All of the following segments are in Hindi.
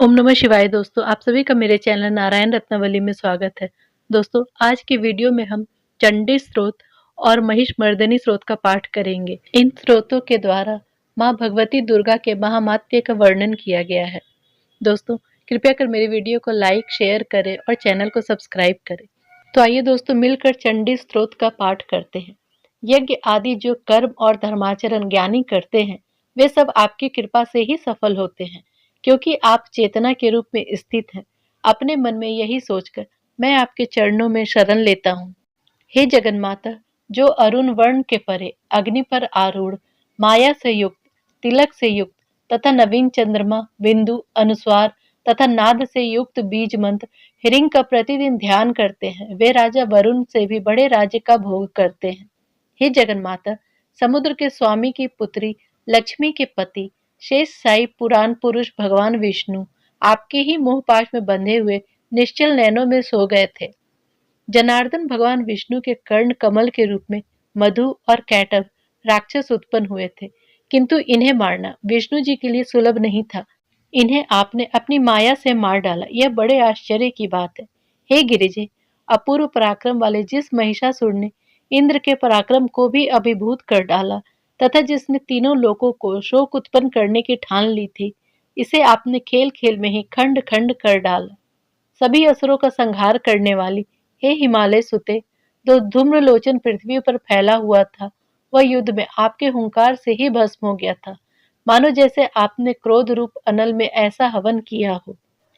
ओम नमः शिवाय दोस्तों, आप सभी का मेरे चैनल नारायण रत्नावली में स्वागत है। दोस्तों, आज की वीडियो में हम चंडी स्त्रोत और महिषमर्दिनी स्त्रोत का पाठ करेंगे। इन स्त्रोतों के द्वारा माँ भगवती दुर्गा के महामात्म्य का वर्णन किया गया है। दोस्तों, कृपया कर मेरी वीडियो को लाइक, शेयर करें और चैनल को सब्सक्राइब करें। तो आइए दोस्तों, मिलकर चंडी स्त्रोत का पाठ करते हैं। यज्ञ आदि जो कर्म और धर्माचरण ज्ञानी करते हैं, वे सब आपकी कृपा से ही सफल होते हैं, क्योंकि आप चेतना के रूप में स्थित हैं। अपने मन में यही सोचकर मैं आपके चरणों में शरण लेता हूँ। हे जगन्माता, जो अरुण वर्ण के परे अग्नि पर आरूढ़, माया से युक्त, तिलक से युक्त तथा नवीन चंद्रमा, बिंदु, अनुस्वार तथा नाद से युक्त बीज मंत्र हिरिंग का प्रतिदिन ध्यान करते हैं, वे राजा वरुण से भी बड़े राज्य का भोग करते हैं। हे जगन्माता, समुद्र के स्वामी की पुत्री, लक्ष्मी के पति, शेष साई पुराण पुरुष भगवान विष्णु आपके ही मोहपाश में बंधे हुए निश्चल नैनों में सो गए थे। जनार्दन भगवान विष्णु के कर्ण कमल के रूप में मधु और कैटभ राक्षस उत्पन्न हुए थे, किंतु इन्हें मारना विष्णु जी के लिए सुलभ नहीं था। इन्हें आपने अपनी माया से मार डाला, यह बड़े आश्चर्य की बात है। हे गिरिजे, अपूर्व पराक्रम वाले जिस महिषासुर ने इंद्र के पराक्रम को भी अभिभूत कर डाला तथा जिसने तीनों लोकों को शोक उत्पन्न करने की ठान ली थी, इसे आपने खेल खेल में ही खंड खंड कर डाला। सभी असुरों का संहार करने वाली हे हिमालय सुते, जो धूम्रलोचन पृथ्वी पर फैला हुआ था, वह युद्ध में आपके हुंकार से ही भस्म हो गया था, मानो जैसे आपने क्रोध रूप अनल में ऐसा हवन किया हो।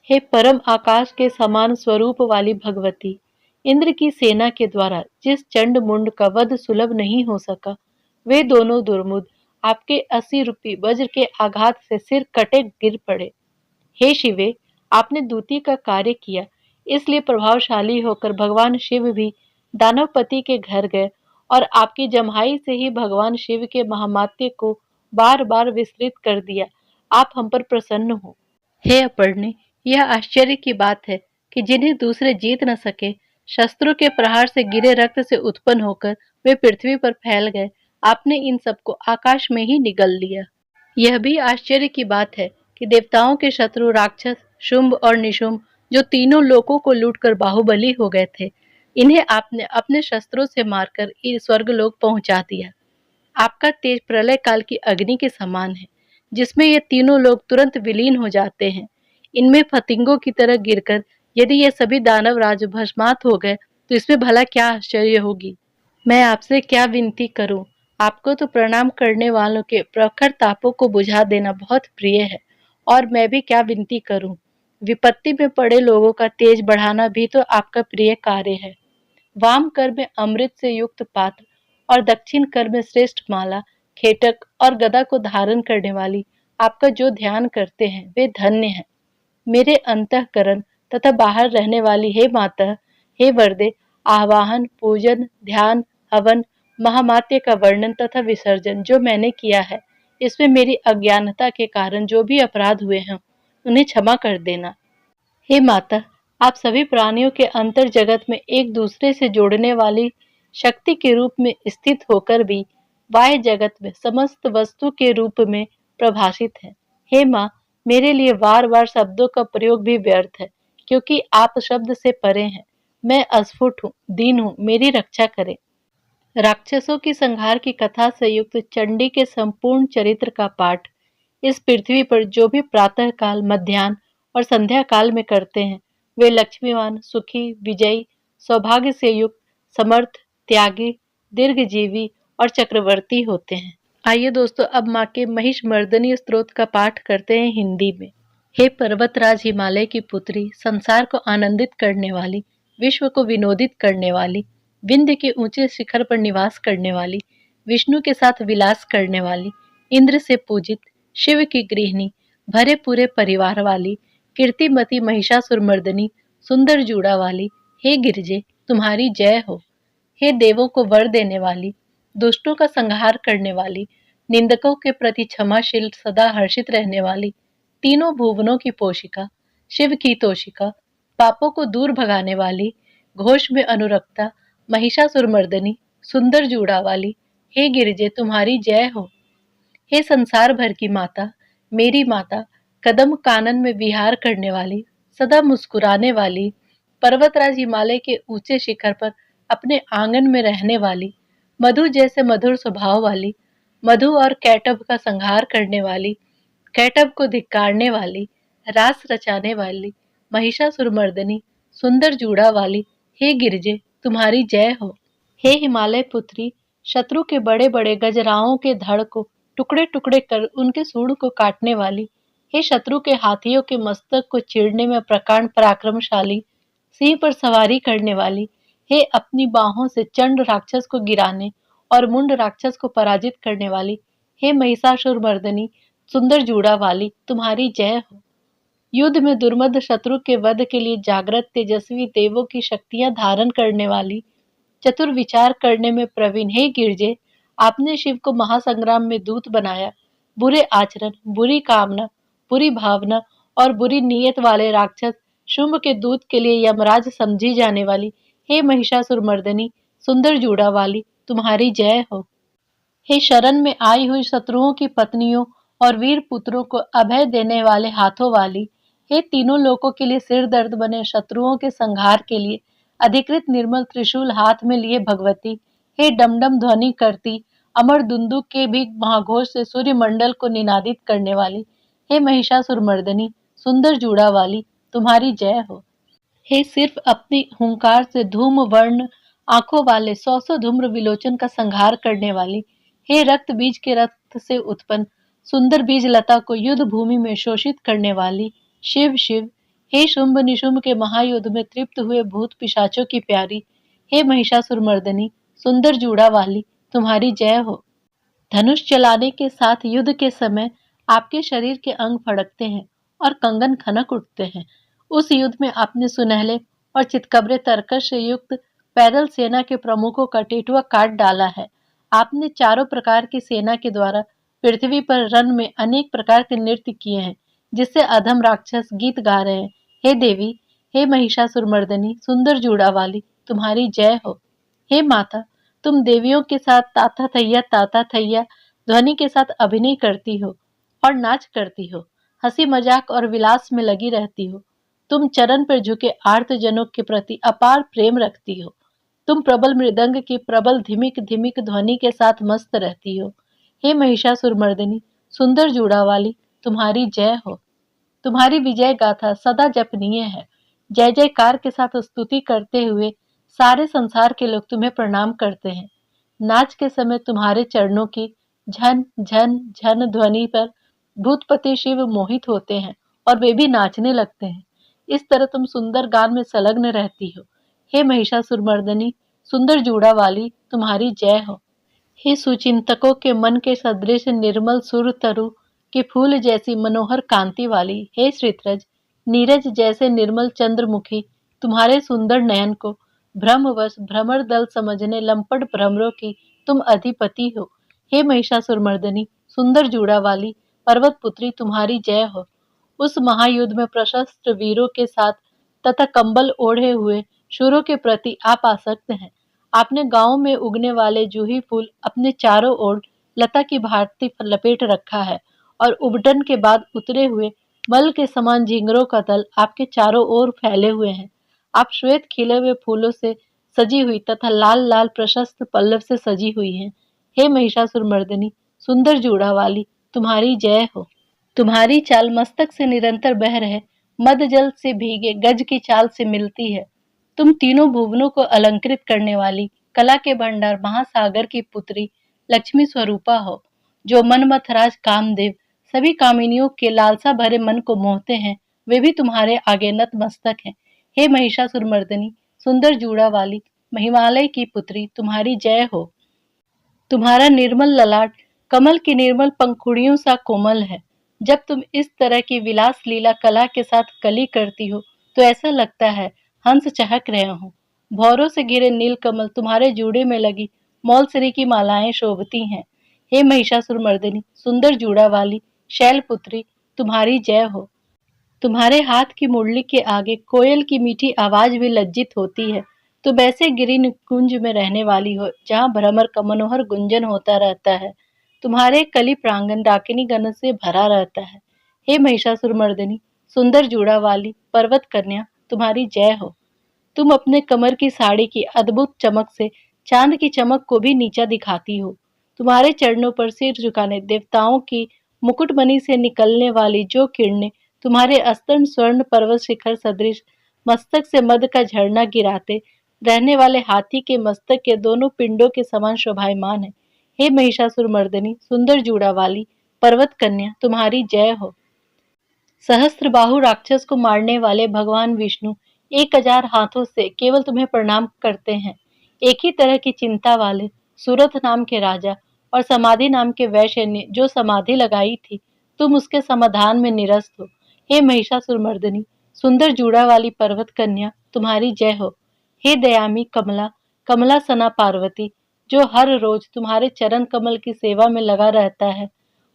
हे परम आकाश के समान स्वरूप वाली भगवती, इंद्र की सेना के द्वारा जिस चंड मुंड का वध सुलभ नहीं हो सका, वे दोनों दुर्मुद आपके 80 रूपी वज्र के आघात से सिर कटे गिर पड़े। हे शिवे, आपने दूती का कार्य किया, इसलिए प्रभावशाली होकर भगवान शिव भी दानवपति के घर गए और आपकी जम्हाई से ही भगवान शिव के महामात्य को बार बार विस्तृत कर दिया। आप हम पर प्रसन्न हो। हे अपर्णे, यह आश्चर्य की बात है कि जिन्हें दूसरे जीत न सके, शस्त्रों के प्रहार से गिरे रक्त से उत्पन्न होकर वे पृथ्वी पर फैल गए, आपने इन सबको आकाश में ही निगल लिया। यह भी आश्चर्य की बात है कि देवताओं के शत्रु राक्षस शुंभ और निशुंभ, जो तीनों लोकों को लूटकर बाहुबली हो गए थे, इन्हें आपने अपने शस्त्रों से मारकर स्वर्गलोक पहुंचा दिया। आपका तेज प्रलय काल की अग्नि के समान है, जिसमें ये तीनों लोग तुरंत विलीन हो जाते हैं। इनमें फतिंगों की तरह गिरकर यदि ये सभी दानव राज भस्मात हो गए, तो इसमें भला क्या आश्चर्य होगी। मैं आपसे क्या विनती करूं? आपको तो प्रणाम करने वालों के प्रखर तापों को बुझा देना बहुत प्रिय है, और मैं भी क्या विनती करूं? विपत्ति में पड़े लोगों का तेज बढ़ाना भी तो आपका प्रिय कार्य है। वाम कर में अमृत से युक्त पात्र और दक्षिण कर में श्रेष्ठ माला, खेटक और गदा को धारण करने वाली आपका जो ध्यान करते हैं, वे धन्य हैं। मेरे अंतःकरण तथा बाहर रहने वाली हे माता, हे वरदे, आवाहन, पूजन, ध्यान, हवन, महामात्य का वर्णन तथा विसर्जन जो मैंने किया है, इसमें मेरी अज्ञानता के कारण जो भी अपराध हुए हैं, उन्हें क्षमा कर देना। हे माता, आप सभी प्राणियों के अंतर जगत में एक दूसरे से जोड़ने वाली शक्ति के रूप में स्थित होकर भी बाह्य जगत में समस्त वस्तु के रूप में प्रभाषित है। हे माँ, मेरे लिए बार बार शब्दों का प्रयोग भी व्यर्थ है, क्योंकि आप शब्द से परे हैं। मैं अस्फुट हूँ, दीन हूँ, मेरी रक्षा करें। राक्षसों की संहार की कथा से युक्त चंडी के संपूर्ण चरित्र का पाठ इस पृथ्वी पर जो भी प्रातः काल, मध्याह्न और संध्या काल में करते हैं, वे लक्ष्मीवान, सुखी, विजयी, सौभाग्य से युक्त, समर्थ, त्यागी, दीर्घजीवी और चक्रवर्ती होते हैं। आइए दोस्तों, अब माँ के महिषमर्दिनी स्तोत्र का पाठ करते हैं हिंदी में। हे पर्वतराज हिमालय की पुत्री, संसार को आनंदित करने वाली, विश्व को विनोदित करने वाली, विंध्य के ऊंचे शिखर पर निवास करने वाली, विष्णु के साथ विलास करने वाली, इंद्र से पूजित, शिव की गृहिणी, भरे पूरे परिवार वाली, कीर्तिमती महिषासुरमर्दिनी, सुंदर जूड़ा वाली, हे गिरिजे, तुम्हारी जय हो। हे देवों को वर देने वाली, दुष्टों का संहार करने वाली, निंदकों के प्रति क्षमाशील, सदा हर्षित रहने वाली, तीनों भुवनों की पोषिका, शिव की तोषिका, पापों को दूर भगाने वाली, घोष में अनुरक्ता, महिषासुरमर्दिनी, सुंदर जूड़ा वाली, हे गिरिजे, तुम्हारी जय हो। हे संसार भर की माता, मेरी माता, कदम कानन में विहार करने वाली, सदा मुस्कुराने वाली, पर्वतराज हिमालय के ऊंचे शिखर पर अपने आंगन में रहने वाली, मधु जैसे मधुर स्वभाव वाली, मधु और कैटभ का संहार करने वाली, कैटभ को धिक्कारने वाली, रास रचाने वाली, महिषासुरमर्दिनी, सुंदर जूड़ा वाली, हे गिरजे तुम्हारी जय हो। हे हिमालय पुत्री, शत्रु के बड़े बड़े गजराओं के धड़ को टुकड़े टुकड़े कर उनके सूंड को काटने वाली, हे शत्रु के हाथियों के मस्तक को चीरने में प्रकांड पराक्रमशाली, सिंह पर सवारी करने वाली, हे अपनी बाहों से चंड राक्षस को गिराने और मुंड राक्षस को पराजित करने वाली, हे महिषासुरमर्दिनी, सुंदर जूड़ा वाली, तुम्हारी जय हो। युद्ध में दुर्मद शत्रु के वध के लिए जागृत तेजस्वी देवों की शक्तियां धारण करने वाली, चतुर विचार करने में प्रवीण, हे गिरजे आपने शिव को महासंग्राम में दूत बनाया। बुरे आचरण, बुरी कामना, बुरी भावना और बुरी नीयत वाले राक्षस शुंभ के दूत के लिए यमराज समझी जाने वाली, हे महिषासुरमर्दिनी, सुंदर जूड़ा वाली, तुम्हारी जय हो। हे शरण में आई हुई शत्रुओं की पत्नियों और वीर पुत्रों को अभय देने वाले हाथों वाली, हे तीनों लोकों के लिए सिर दर्द बने शत्रुओं के संहार के लिए अधिकृत निर्मल त्रिशूल हाथ में लिए भगवती, हे डमडम ध्वनि करती अमर दुंदुक के भी महाघोष से सूर्य मंडल को निनादित करने वाली, हे महिषासुरमर्दिनी, सुंदर जूड़ा वाली, तुम्हारी जय हो। हे सिर्फ अपनी हुंकार से धूम वर्ण आंखों वाले सौ सौ धूम्र विलोचन का संहार करने वाली, हे रक्त बीज के रक्त से उत्पन्न सुंदर बीज लता को युद्ध भूमि में शोषित करने वाली, शिव शिव, हे शुंभ निशुंभ के महायुद्ध में तृप्त हुए भूत पिशाचों की प्यारी, हे महिषासुरमर्दिनी, सुंदर जूड़ा वाली, तुम्हारी जय हो। धनुष चलाने के साथ युद्ध के समय आपके शरीर के अंग फड़कते हैं और कंगन खनक उठते हैं। उस युद्ध में आपने सुनहले और चितकबरे तरकश से युक्त पैदल सेना के प्रमुखों का टेटुआ काट डाला है। आपने चारों प्रकार की सेना के द्वारा पृथ्वी पर रण में अनेक प्रकार के नृत्य किए हैं, जिससे अधम राक्षस गीत गा रहे हैं। हे देवी, हे महिषासुरमर्दिनी, सुंदर जूड़ा वाली, तुम्हारी जय हो। हे माता, तुम देवियों के साथ ताता थैया ध्वनि के साथ अभिनय करती हो और नाच करती हो, हंसी मजाक और विलास में लगी रहती हो। तुम चरण पर झुके आर्त जनों के प्रति अपार प्रेम रखती हो। तुम प्रबल मृदंग की प्रबल धिमिक धिमिक ध्वनि के साथ मस्त रहती हो। हे महिषासुरमर्दिनी, सुंदर जूड़ा वाली, तुम्हारी जय हो। तुम्हारी विजय गाथा सदा जपनीय है। जय जयकार के साथ स्तुति करते हुए सारे संसार के लोग तुम्हें प्रणाम करते हैं। नाच के समय तुम्हारे चरणों की झन झन झन ध्वनि पर भूतपति शिव मोहित होते हैं और वे भी नाचने लगते हैं। इस तरह तुम सुंदर गान में संलग्न रहती हो। हे महिषासुरमर्दिनी, सुंदर जूड़ा वाली, तुम्हारी जय हो। हे सुचिंतकों के मन के सदृश निर्मल सुर तरु के फूल जैसी मनोहर कांति वाली, हे श्रीत्रज, नीरज जैसे निर्मल चंद्रमुखी, तुम्हारे सुंदर नयन को भ्रमवश भ्रमर दल समझने लंपट भ्रमरों की तुम अधिपति हो। हे महिषासुरमर्दिनी, सुंदर जूड़ा वाली, पर्वत पुत्री, तुम्हारी जय हो। उस महायुद्ध में प्रशस्त्र वीरों के साथ तथा कंबल ओढ़े हुए शूरों के प्रति आप आसक्त हैं। आपने गांव में उगने वाले जूही फूल अपने चारों ओर लता की भांति लपेट रखा है और उबटन के बाद उतरे हुए मल के समान झिंगरों का दल आपके चारों ओर फैले हुए हैं। आप श्वेत खिले हुए फूलों से सजी हुई तथा लाल लाल प्रशस्त पल्लव से सजी हुई हैं। हे महिषासुरमर्दिनी, सुंदर जूड़ा वाली, तुम्हारी जय हो। तुम्हारी चाल मस्तक से निरंतर बह रहे मद जल से भीगे गज की चाल से मिलती है। तुम तीनों भुवनों को अलंकृत करने वाली कला के भंडार महासागर की पुत्री लक्ष्मी स्वरूपा हो, जो मनमथराज कामदेव सभी कामिनियों के लालसा भरे मन को मोहते हैं, वे भी तुम्हारे आगे नतमस्तक हैं। हे महिषासुरमर्दिनी, सुंदर जूड़ा वाली, हिमालय की पुत्री, तुम्हारी जय हो। तुम्हारा निर्मल ललाट कमल की निर्मल पंखुड़ियों सा कोमल है। जब तुम इस तरह की विलास लीला कला के साथ कली करती हो तो ऐसा लगता है हंस चहक रहे हो। भौरों से घिरे नील कमल तुम्हारे जूड़े में लगी मौलसरी की मालाएं शोभती हैं। हे महिषासुरमर्दिनी, सुंदर जूड़ा वाली, शैलपुत्री, तुम्हारी जय हो। तुम्हारे हाथ की मुरली के आगे कोयल की मीठी आवाज भी लज्जित होती है। तुम ऐसे गिरी निकुंज में रहने वाली हो जहाँ भ्रमर का मनोहर गुंजन होता रहता है। तुम्हारे कली प्रांगण डाकिनी गण से भरा रहता है। हे महिषासुरमर्दिनी, सुंदर जूड़ा वाली पर्वत कन्या, तुम्हारी जय हो। तुम अपने कमर की साड़ी की अद्भुत चमक से चांद की चमक को भी नीचा दिखाती हो। तुम्हारे चरणों पर सिर झुकाने देवताओं की मुकुटमणि से निकलने वाली जो किरणें तुम्हारे अस्तन स्वर्ण पर्वत शिखर सदृश मस्तक से मद का झरना गिराते रहने वाले हाथी के मस्तक के दोनों पिंडों के समान शोभायमान है। हे महिषासुरमर्दिनी, सुंदर जूड़ा वाली पर्वत कन्या, तुम्हारी जय हो। सहस्त्रबाहु राक्षस को मारने वाले भगवान विष्णु 1000 हाथों से केवल तुम्हें प्रणाम करते हैं। एक ही तरह की चिंता वाले सूरथ नाम के राजा और समाधि नाम के वैश्य ने जो समाधि लगाई थी, तुम उसके समाधान में निरस्त हो। हे महिषासुरमर्दिनी, सुंदर जूड़ा वाली पर्वत कन्या, तुम्हारी जय हो। हे दयामी कमला, कमला सना पार्वती, जो हर रोज तुम्हारे चरण कमल की सेवा में लगा रहता है,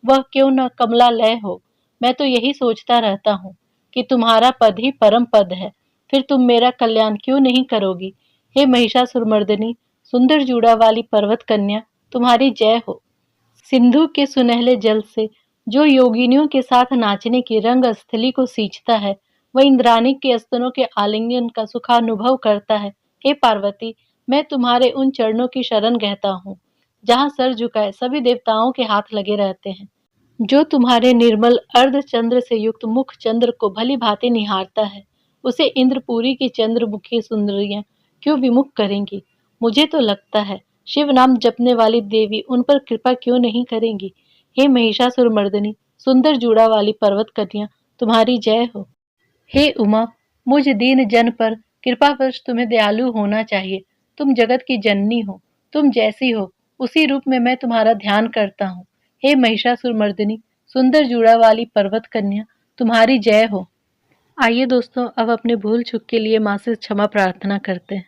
वह क्यों न कमला लय हो। मैं तो यही सोचता रहता हूँ कि तुम्हारा पद ही परम पद है, फिर तुम मेरा कल्याण क्यों नहीं करोगी। हे महिषासुरमर्दिनी, सुंदर जूड़ा वाली पर्वत कन्या, तुम्हारी जय हो। सिंधु के सुनहले जल से जो योगिनियों के साथ नाचने की रंग स्थली को सींचता है, वह इंद्राणी के स्तनों के आलिंगन का सुखानुभव करता है। हे पार्वती, मैं तुम्हारे उन चरणों की शरण कहता हूँ जहाँ सर झुकाए सभी देवताओं के हाथ लगे रहते हैं, जो तुम्हारे निर्मल अर्ध चंद्र से युक्त मुख चंद्र को भली भांति निहारता है, उसे इंद्रपुरी की चंद्रमुखी सुंदरियां क्यों विमुख करेंगी। मुझे तो लगता है शिव नाम जपने वाली देवी उन पर कृपा क्यों नहीं करेंगी। हे महिषासुरमर्दिनी, सुंदर जूड़ा वाली पर्वत कन्या, तुम्हारी जय हो। हे उमा, मुझ दीन जन पर कृपावश तुम्हें दयालु होना चाहिए। तुम जगत की जननी हो, तुम जैसी हो उसी रूप में मैं तुम्हारा ध्यान करता हूँ। हे महिषासुरमर्दिनी, सुंदर जूड़ा वाली पर्वत कन्या, तुम्हारी जय हो। आइए दोस्तों, अब अपने भूल चूक के लिए माँ से क्षमा प्रार्थना करते हैं।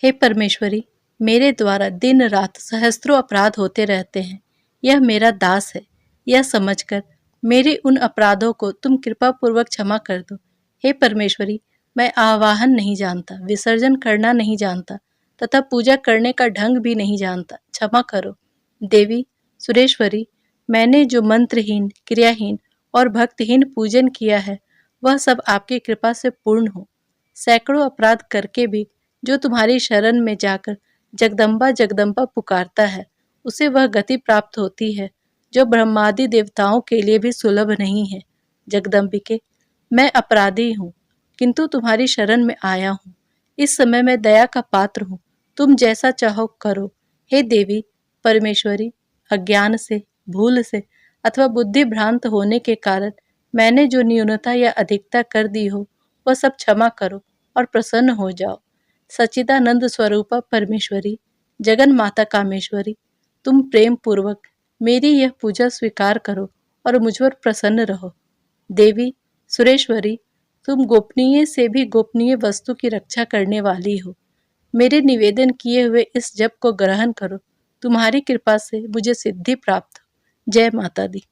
हे परमेश्वरी, मेरे द्वारा दिन रात सहस्त्रों अपराध होते रहते हैं। यह मेरा दास है, यह समझकर मेरे उन अपराधों को तुम कृपा पूर्वक क्षमा कर दो। हे परमेश्वरी, मैं आवाहन नहीं जानता, विसर्जन करना नहीं जानता तथा पूजा करने का ढंग भी नहीं जानता, क्षमा करो। देवी सुरेश्वरी, मैंने जो मंत्रहीन, क्रियाहीन और भक्तिहीन पूजन किया है, वह सब आपकी कृपा से पूर्ण हो। सैकड़ों अपराध करके भी जो तुम्हारी शरण में जाकर जगदम्बा जगदम्बा पुकारता है, उसे वह गति प्राप्त होती है जो ब्रह्मादि देवताओं के लिए भी सुलभ नहीं है। जगदम्बिके, मैं अपराधी हूँ, किंतु तुम्हारी शरण में आया हूँ। इस समय मैं दया का पात्र हूँ, तुम जैसा चाहो करो। हे देवी परमेश्वरी, अज्ञान से, भूल से अथवा बुद्धि भ्रांत होने के कारण मैंने जो न्यूनता या अधिकता कर दी हो, वह सब क्षमा करो और प्रसन्न हो जाओ। सच्चिदानंद स्वरूपा परमेश्वरी, जगन माता कामेश्वरी, तुम प्रेम पूर्वक मेरी यह पूजा स्वीकार करो और मुझ पर प्रसन्न रहो। देवी सुरेश्वरी, तुम गोपनीय से भी गोपनीय वस्तु की रक्षा करने वाली हो। मेरे निवेदन किए हुए इस जप को ग्रहण करो। तुम्हारी कृपा से मुझे सिद्धि प्राप्त हो। जय माता दी।